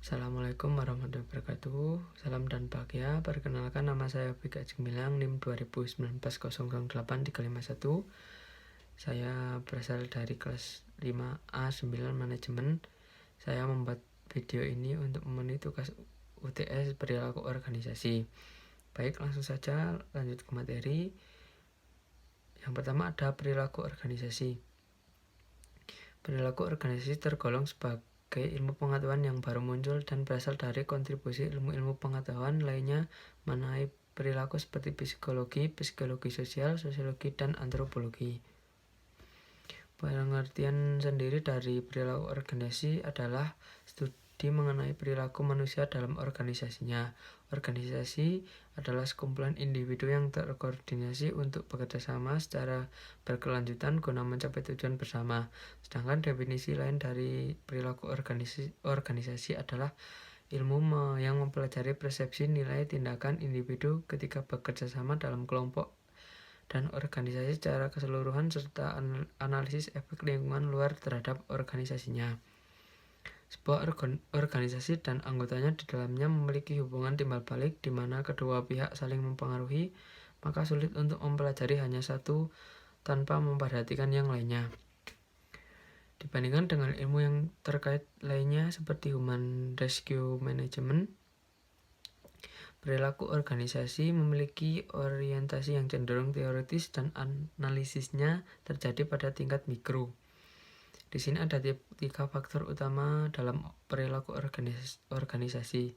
Assalamualaikum warahmatullahi wabarakatuh. Salam dan bahagia. Perkenalkan, nama saya Bika Gemilang, NIM 2019-08-351. Saya berasal dari kelas 5A9 Manajemen. Saya membuat video ini untuk memenuhi tugas UTS perilaku organisasi. Baik, langsung saja lanjut ke materi. Yang pertama ada perilaku organisasi. Perilaku organisasi tergolong sebagai ilmu pengetahuan yang baru muncul dan berasal dari kontribusi ilmu-ilmu pengetahuan lainnya mengenai perilaku seperti psikologi, psikologi sosial, sosiologi, dan antropologi. Pengertian sendiri dari perilaku organisasi adalah studi mengenai perilaku manusia dalam organisasinya. Organisasi adalah sekumpulan individu yang terkoordinasi untuk bekerja sama secara berkelanjutan guna mencapai tujuan bersama. Sedangkan definisi lain dari perilaku organisasi adalah ilmu yang mempelajari persepsi, nilai, tindakan individu ketika bekerja sama dalam kelompok dan organisasi secara keseluruhan serta analisis efek lingkungan luar terhadap organisasinya. Sebuah organisasi dan anggotanya di dalamnya memiliki hubungan timbal balik di mana kedua pihak saling mempengaruhi, maka sulit untuk mempelajari hanya satu tanpa memperhatikan yang lainnya. Dibandingkan dengan ilmu yang terkait lainnya seperti human rescue management, perilaku organisasi memiliki orientasi yang cenderung teoritis dan analisisnya terjadi pada tingkat mikro. Di sini ada 3 faktor utama dalam perilaku organisasi.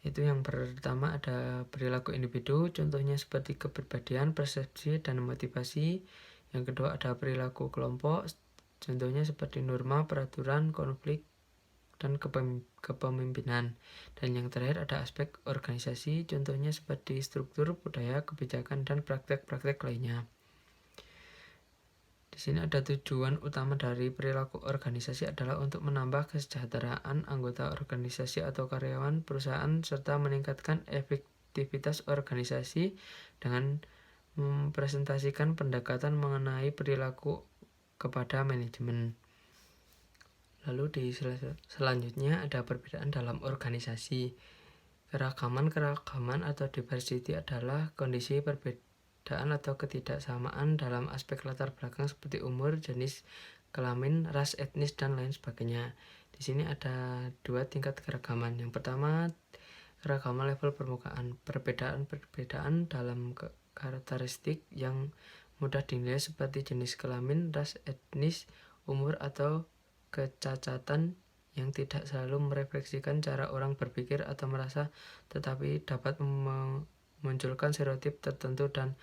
Itu yang pertama ada perilaku individu, contohnya seperti kepribadian, persepsi, dan motivasi. Yang kedua ada perilaku kelompok, contohnya seperti norma, peraturan, konflik, dan kepemimpinan. Dan yang terakhir ada aspek organisasi, contohnya seperti struktur, budaya, kebijakan, dan praktek-praktek lainnya. Di sini ada tujuan utama dari perilaku organisasi adalah untuk menambah kesejahteraan anggota organisasi atau karyawan perusahaan serta meningkatkan efektivitas organisasi dengan mempresentasikan pendekatan mengenai perilaku kepada manajemen. Lalu di selanjutnya ada perbedaan dalam organisasi. Keragaman atau diversity adalah kondisi perbedaan atau ketidaksamaan dalam aspek latar belakang seperti umur, jenis kelamin, ras, etnis, dan lain sebagainya. Di sini ada 2 tingkat keragaman. Yang pertama, keragaman level permukaan. Perbedaan dalam karakteristik yang mudah dinilai seperti jenis kelamin, ras, etnis, umur, atau kecacatan yang tidak selalu merefleksikan cara orang berpikir atau merasa, tetapi dapat memunculkan stereotip tertentu dan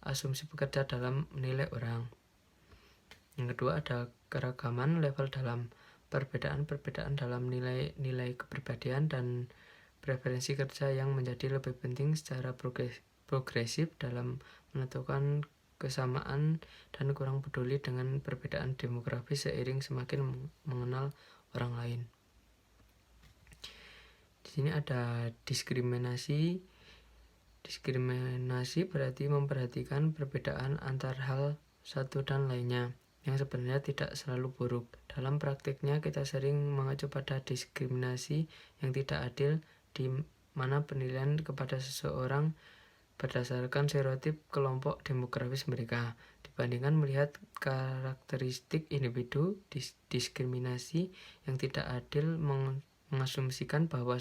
asumsi bekerja dalam menilai orang. Yang kedua ada keragaman level dalam. Perbedaan dalam nilai kepribadian dan preferensi kerja yang menjadi lebih penting secara progresif dalam menentukan kesamaan dan kurang peduli dengan perbedaan demografis seiring semakin mengenal orang lain. Di sini ada diskriminasi. Diskriminasi berarti memperhatikan perbedaan antar hal satu dan lainnya yang sebenarnya tidak selalu buruk. Dalam praktiknya kita sering mengacu pada diskriminasi yang tidak adil di mana penilaian kepada seseorang berdasarkan stereotip kelompok demografis mereka dibandingkan melihat karakteristik individu. Diskriminasi yang tidak adil mengasumsikan bahwa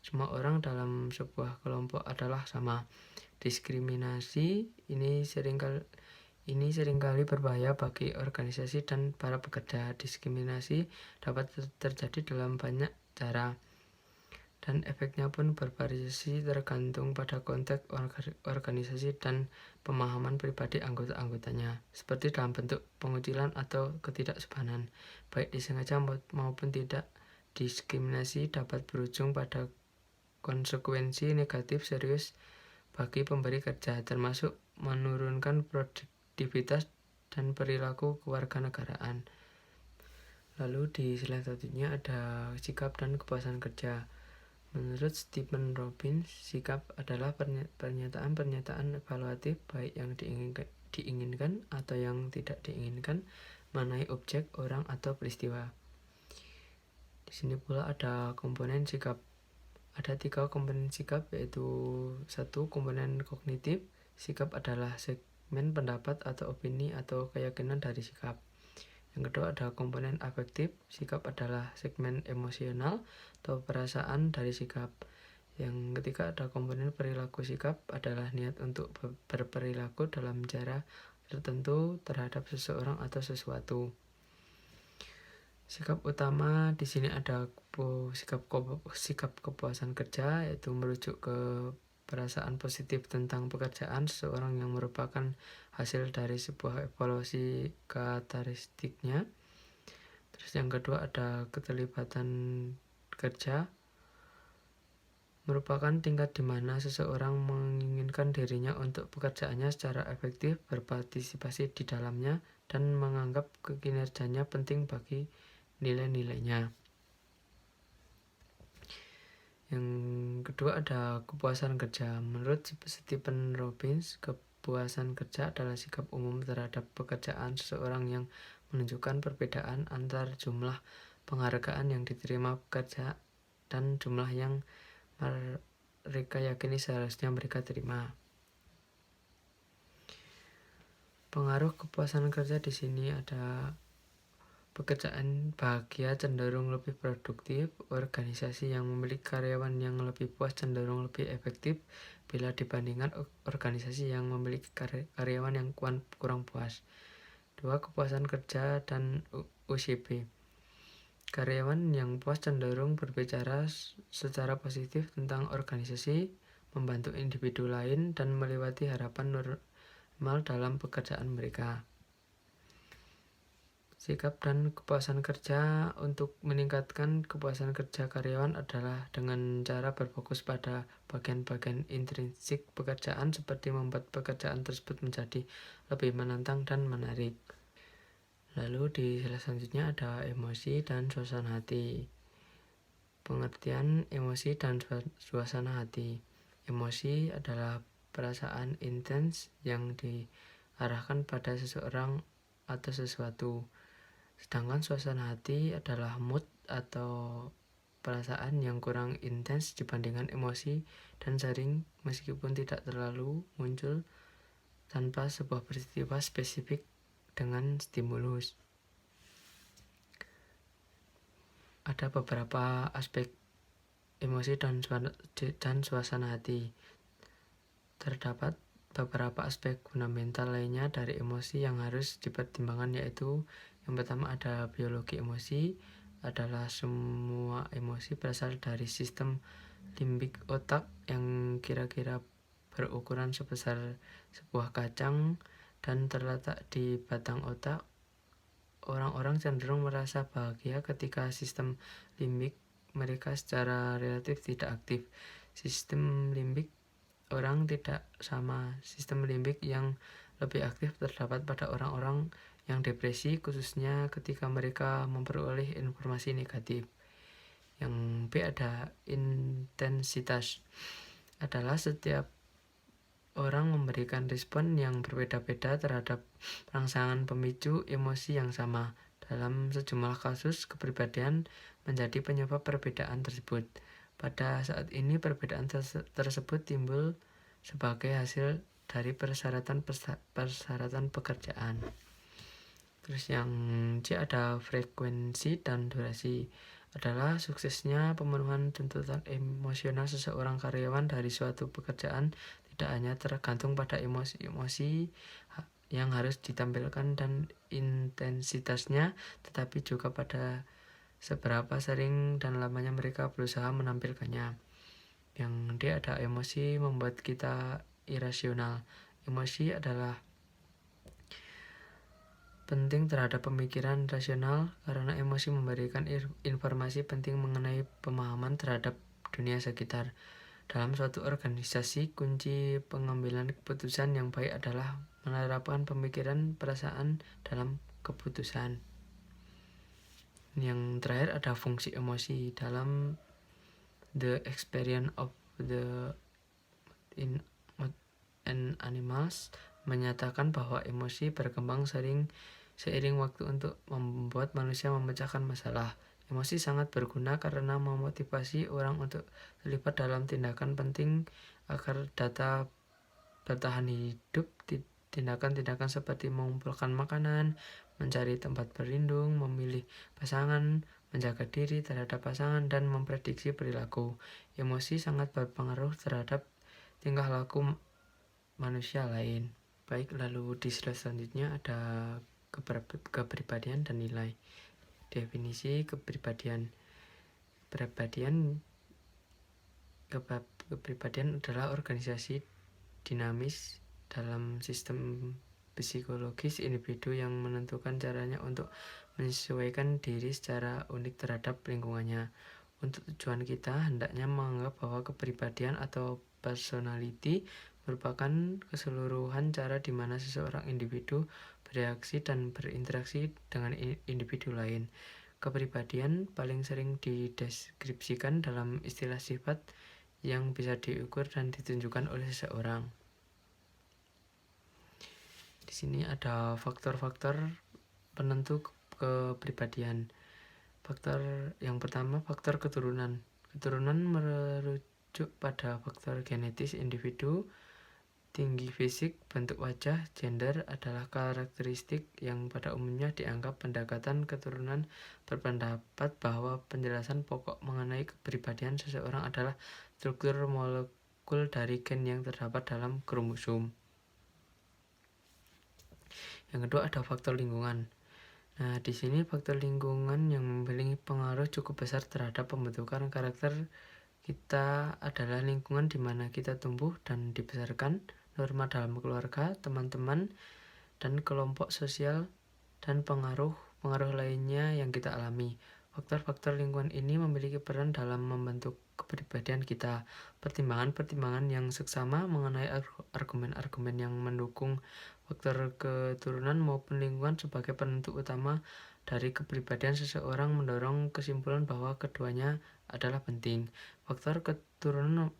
semua orang dalam sebuah kelompok adalah sama. Diskriminasi ini seringkali berbahaya bagi organisasi dan para pekerja. Diskriminasi dapat terjadi dalam banyak cara dan efeknya pun bervariasi tergantung pada konteks organisasi dan pemahaman pribadi anggota-anggotanya, seperti dalam bentuk pengucilan atau ketidaksepahaman, baik disengaja maupun tidak. Diskriminasi dapat berujung pada konsekuensi negatif serius bagi pemberi kerja, termasuk menurunkan produktivitas dan perilaku kewarganegaraan. Lalu di slide selanjutnya ada sikap dan kepuasan kerja. Menurut Stephen Robbins, sikap adalah pernyataan-pernyataan evaluatif baik yang diinginkan atau yang tidak diinginkan mengenai objek, orang, atau peristiwa. Di sini pula ada komponen sikap. Ada 3 komponen sikap, yaitu 1. Komponen kognitif. Sikap adalah segmen pendapat atau opini atau keyakinan dari sikap. Yang kedua ada komponen afektif. Sikap adalah segmen emosional atau perasaan dari sikap. Yang ketiga ada komponen perilaku. Sikap adalah niat untuk berperilaku dalam cara tertentu terhadap seseorang atau sesuatu. Sikap utama di sini ada sikap kepuasan kerja, yaitu merujuk ke perasaan positif tentang pekerjaan seseorang yang merupakan hasil dari sebuah evaluasi karakteristiknya. Terus yang kedua ada keterlibatan kerja, merupakan tingkat di mana seseorang menginginkan dirinya untuk pekerjaannya secara efektif, berpartisipasi di dalamnya, dan menganggap kinerjanya penting bagi nilai-nilainya. Yang kedua ada kepuasan kerja. Menurut Stephen Robbins, kepuasan kerja adalah sikap umum terhadap pekerjaan seseorang yang menunjukkan perbedaan antar jumlah penghargaan yang diterima pekerja dan jumlah yang mereka yakini seharusnya mereka terima. Pengaruh kepuasan kerja di sini ada pekerjaan bahagia cenderung lebih produktif, organisasi yang memiliki karyawan yang lebih puas cenderung lebih efektif bila dibandingkan organisasi yang memiliki karyawan yang kurang puas. 2. Kepuasan kerja dan UCB. Karyawan yang puas cenderung berbicara secara positif tentang organisasi, membantu individu lain, dan melewati harapan normal dalam pekerjaan mereka. Sikap dan kepuasan kerja. Untuk meningkatkan kepuasan kerja karyawan adalah dengan cara berfokus pada bagian-bagian intrinsik pekerjaan seperti membuat pekerjaan tersebut menjadi lebih menantang dan menarik. Lalu di slide selanjutnya ada emosi dan suasana hati. Pengertian emosi dan suasana hati. Emosi adalah perasaan intens yang diarahkan pada seseorang atau sesuatu. Sedangkan suasana hati adalah mood atau perasaan yang kurang intens dibandingkan emosi dan sering meskipun tidak terlalu muncul tanpa sebuah peristiwa spesifik dengan stimulus. Ada beberapa aspek emosi dan suasana hati. Terdapat beberapa aspek fundamental lainnya dari emosi yang harus dipertimbangkan, yaitu yang pertama ada biologi emosi. Adalah semua emosi berasal dari sistem limbik otak yang kira-kira berukuran sebesar sebuah kacang dan terletak di batang otak. Orang-orang cenderung merasa bahagia ketika sistem limbik mereka secara relatif tidak aktif. Sistem limbik orang tidak sama. Sistem limbik yang lebih aktif terdapat pada orang-orang yang depresi, khususnya ketika mereka memperoleh informasi negatif. Yang B ada intensitas. Adalah setiap orang memberikan respon yang berbeda-beda terhadap rangsangan pemicu emosi yang sama. Dalam sejumlah kasus, kepribadian menjadi penyebab perbedaan tersebut. Pada saat ini, perbedaan tersebut timbul sebagai hasil dari persyaratan pekerjaan. Terus yang C ada frekuensi dan durasi. Adalah suksesnya pemenuhan tuntutan emosional seseorang karyawan dari suatu pekerjaan tidak hanya tergantung pada emosi-emosi yang harus ditampilkan dan intensitasnya, tetapi juga pada seberapa sering dan lamanya mereka berusaha menampilkannya. Yang D ada emosi membuat kita irasional. Emosi adalah penting terhadap pemikiran rasional karena emosi memberikan informasi penting mengenai pemahaman terhadap dunia sekitar. Dalam suatu organisasi, kunci pengambilan keputusan yang baik adalah menerapkan pemikiran perasaan dalam keputusan. Yang terakhir ada fungsi emosi. Dalam The Experience of the in Animals menyatakan bahwa emosi berkembang seiring waktu untuk membuat manusia memecahkan masalah. Emosi sangat berguna karena memotivasi orang untuk terlibat dalam tindakan penting agar data bertahan hidup. Tindakan-tindakan seperti mengumpulkan makanan, mencari tempat berlindung, memilih pasangan, menjaga diri terhadap pasangan, dan memprediksi perilaku. Emosi sangat berpengaruh terhadap tingkah laku manusia lain. Baik, lalu di slide selanjutnya ada kepribadian dan nilai. Definisi kepribadian. Kepribadian adalah organisasi dinamis dalam sistem psikologis individu yang menentukan caranya untuk menyesuaikan diri secara unik terhadap lingkungannya. Untuk tujuan kita hendaknya menganggap bahwa kepribadian atau personality merupakan keseluruhan cara di mana seseorang individu bereaksi dan berinteraksi dengan individu lain. Kepribadian paling sering dideskripsikan dalam istilah sifat yang bisa diukur dan ditunjukkan oleh seseorang. Di sini ada faktor-faktor penentu kepribadian. Faktor yang pertama, faktor keturunan. Keturunan merujuk pada faktor genetis individu. Tinggi fisik, bentuk wajah, gender adalah karakteristik yang pada umumnya dianggap. Pendekatan keturunan berpendapat bahwa penjelasan pokok mengenai kepribadian seseorang adalah struktur molekul dari gen yang terdapat dalam kromosom. Yang kedua ada faktor lingkungan. Nah, di sini faktor lingkungan yang memiliki pengaruh cukup besar terhadap pembentukan karakter kita adalah lingkungan di mana kita tumbuh dan dibesarkan, norma dalam keluarga, teman-teman, dan kelompok sosial, dan pengaruh lainnya yang kita alami. Faktor-faktor lingkungan ini memiliki peran dalam membentuk kepribadian kita. Pertimbangan-pertimbangan yang seksama mengenai argumen-argumen yang mendukung faktor keturunan maupun lingkungan sebagai penentu utama dari kepribadian seseorang mendorong kesimpulan bahwa keduanya adalah penting. Faktor keturunan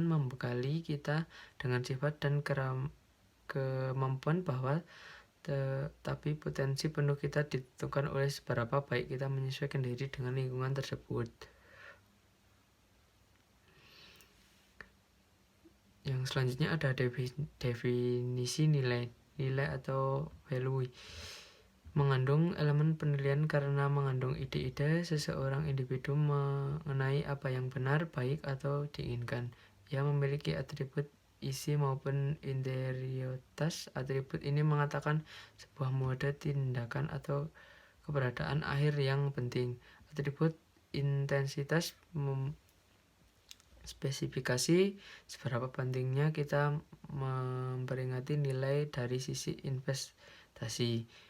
membekali kita dengan sifat dan kemampuan bahwa tapi potensi penuh kita ditentukan oleh seberapa baik kita menyesuaikan diri dengan lingkungan tersebut. Yang selanjutnya ada definisi nilai atau value. Mengandung elemen penilaian karena mengandung ide-ide seseorang individu mengenai apa yang benar, baik, atau diinginkan. Ia memiliki atribut isi maupun interioritas. Atribut ini mengatakan sebuah mode tindakan atau keberadaan akhir yang penting. Atribut intensitas spesifikasi seberapa pentingnya kita memperingati nilai dari sisi investasi.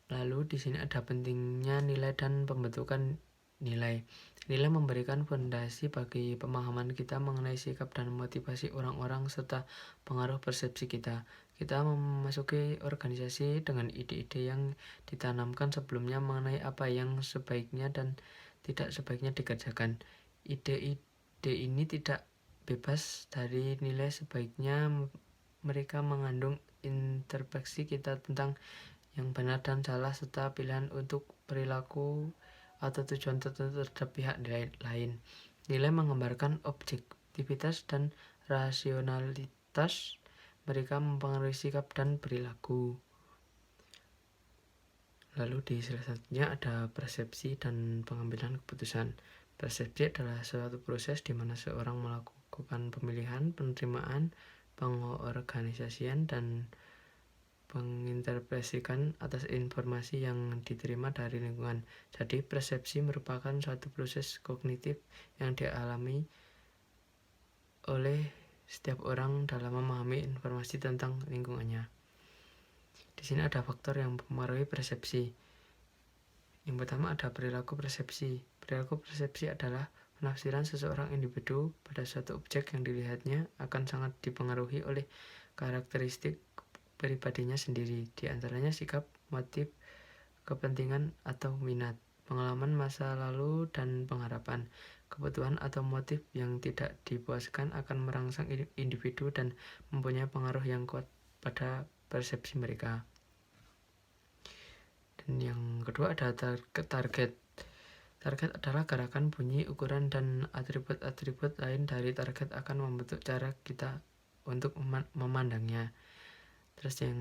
Lalu di sini ada pentingnya nilai dan pembentukan nilai. Nilai memberikan fondasi bagi pemahaman kita mengenai sikap dan motivasi orang-orang serta pengaruh persepsi kita. Kita memasuki organisasi dengan ide-ide yang ditanamkan sebelumnya mengenai apa yang sebaiknya dan tidak sebaiknya dikerjakan. Ide-ide ini tidak bebas dari nilai. Sebaiknya mereka mengandung interpretasi kita tentang yang benar dan salah serta pilihan untuk perilaku atau tujuan tertentu terhadap pihak lain. Nilai menggambarkan objektivitas dan rasionalitas. Mereka mempengaruhi sikap dan perilaku. Lalu di selanjutnya ada persepsi dan pengambilan keputusan. Persepsi adalah suatu proses di mana seorang melakukan pemilihan, penerimaan, pengorganisasian, dan menginterpretasikan atas informasi yang diterima dari lingkungan. Jadi persepsi merupakan suatu proses kognitif yang dialami oleh setiap orang dalam memahami informasi tentang lingkungannya. Di sini ada faktor yang mempengaruhi persepsi. Yang pertama ada perilaku persepsi. Perilaku persepsi adalah penafsiran seseorang individu pada suatu objek yang dilihatnya akan sangat dipengaruhi oleh karakteristik pribadinya sendiri, di antaranya sikap, motif, kepentingan atau minat, pengalaman masa lalu, dan pengharapan. Kebutuhan atau motif yang tidak dipuaskan akan merangsang individu dan mempunyai pengaruh yang kuat pada persepsi mereka. Dan yang kedua ada target. Target adalah gerakan, bunyi, ukuran, dan atribut-atribut lain dari target akan membentuk cara kita untuk memandangnya. Terus yang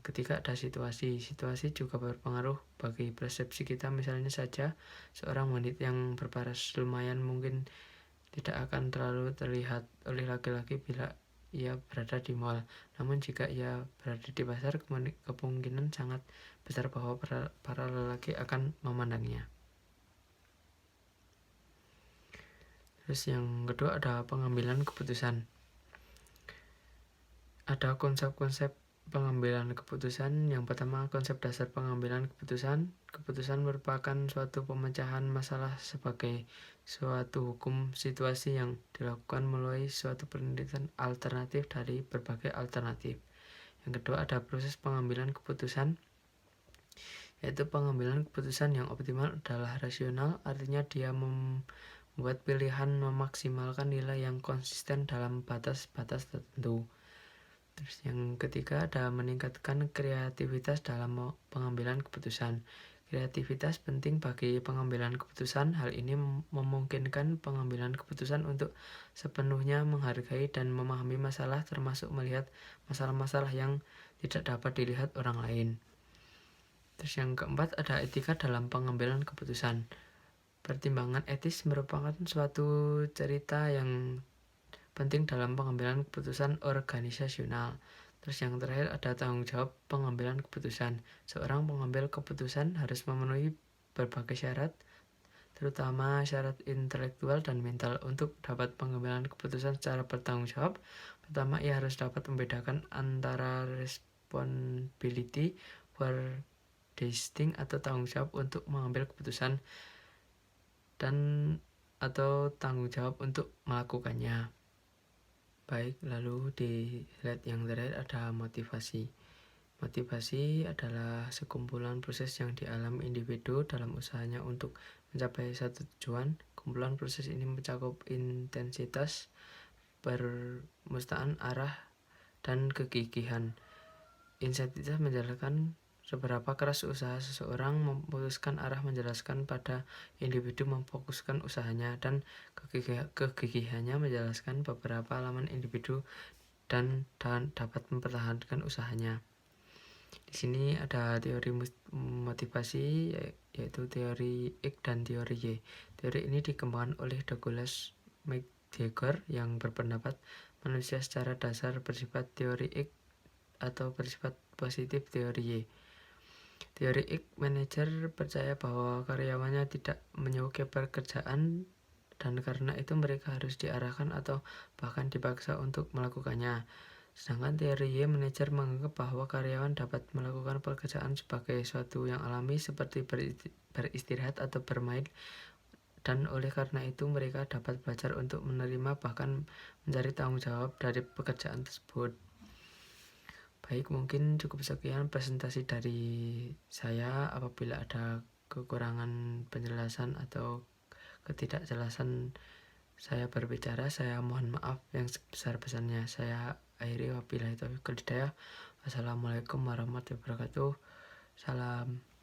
ketiga ada situasi. Situasi juga berpengaruh bagi persepsi kita. Misalnya saja seorang wanita yang berparas lumayan mungkin tidak akan terlalu terlihat oleh laki-laki bila ia berada di mall. Namun jika ia berada di pasar, kemungkinan sangat besar bahwa para lelaki akan memandangnya. Terus yang kedua ada pengambilan keputusan. Ada konsep-konsep pengambilan keputusan. Yang pertama, konsep dasar pengambilan keputusan. Keputusan merupakan suatu pemecahan masalah sebagai suatu hukum situasi yang dilakukan melalui suatu penelitian alternatif dari berbagai alternatif. Yang kedua, ada proses pengambilan keputusan, yaitu pengambilan keputusan yang optimal adalah rasional, artinya dia membuat pilihan memaksimalkan nilai yang konsisten dalam batas-batas tertentu. Terus yang ketiga ada meningkatkan kreativitas dalam pengambilan keputusan. Kreativitas penting bagi pengambilan keputusan. Hal ini memungkinkan pengambilan keputusan untuk sepenuhnya menghargai dan memahami masalah, termasuk melihat masalah-masalah yang tidak dapat dilihat orang lain. Terus yang keempat ada etika dalam pengambilan keputusan. Pertimbangan etis merupakan suatu cerita yang penting dalam pengambilan keputusan organisasional. Terus yang terakhir ada tanggung jawab pengambilan keputusan. Seorang pengambil keputusan harus memenuhi berbagai syarat, terutama syarat intelektual dan mental untuk dapat pengambilan keputusan secara bertanggung jawab. Pertama, ia harus dapat membedakan antara responsibility for deciding atau tanggung jawab untuk mengambil keputusan dan atau tanggung jawab untuk melakukannya. Baik, lalu di slide yang terakhir ada motivasi. Motivasi adalah sekumpulan proses yang dialami individu dalam usahanya untuk mencapai satu tujuan. Kumpulan proses ini mencakup intensitas, permustaan, arah, dan kegigihan. Intensitas menjelaskan seberapa keras usaha seseorang, memutuskan arah menjelaskan pada individu memfokuskan usahanya, dan kegigihannya menjelaskan beberapa elemen individu dan dapat mempertahankan usahanya. Di sini ada teori motivasi, yaitu teori X dan teori Y. Teori ini dikembangkan oleh Douglas McGregor yang berpendapat manusia secara dasar bersifat teori X atau bersifat positif teori Y. Teori X, manajer percaya bahwa karyawannya tidak menyukai pekerjaan dan karena itu mereka harus diarahkan atau bahkan dipaksa untuk melakukannya. Sedangkan teori Y, manajer menganggap bahwa karyawan dapat melakukan pekerjaan sebagai sesuatu yang alami seperti beristirahat atau bermain, dan oleh karena itu mereka dapat belajar untuk menerima bahkan mencari tanggung jawab dari pekerjaan tersebut. Baik, mungkin cukup sekian presentasi dari saya. Apabila ada kekurangan penjelasan atau ketidakjelasan saya berbicara, saya mohon maaf yang sebesar-besarnya. Saya akhiri, wabillahi taufiq wal hidayah. Wassalamualaikum warahmatullahi wabarakatuh. Salam.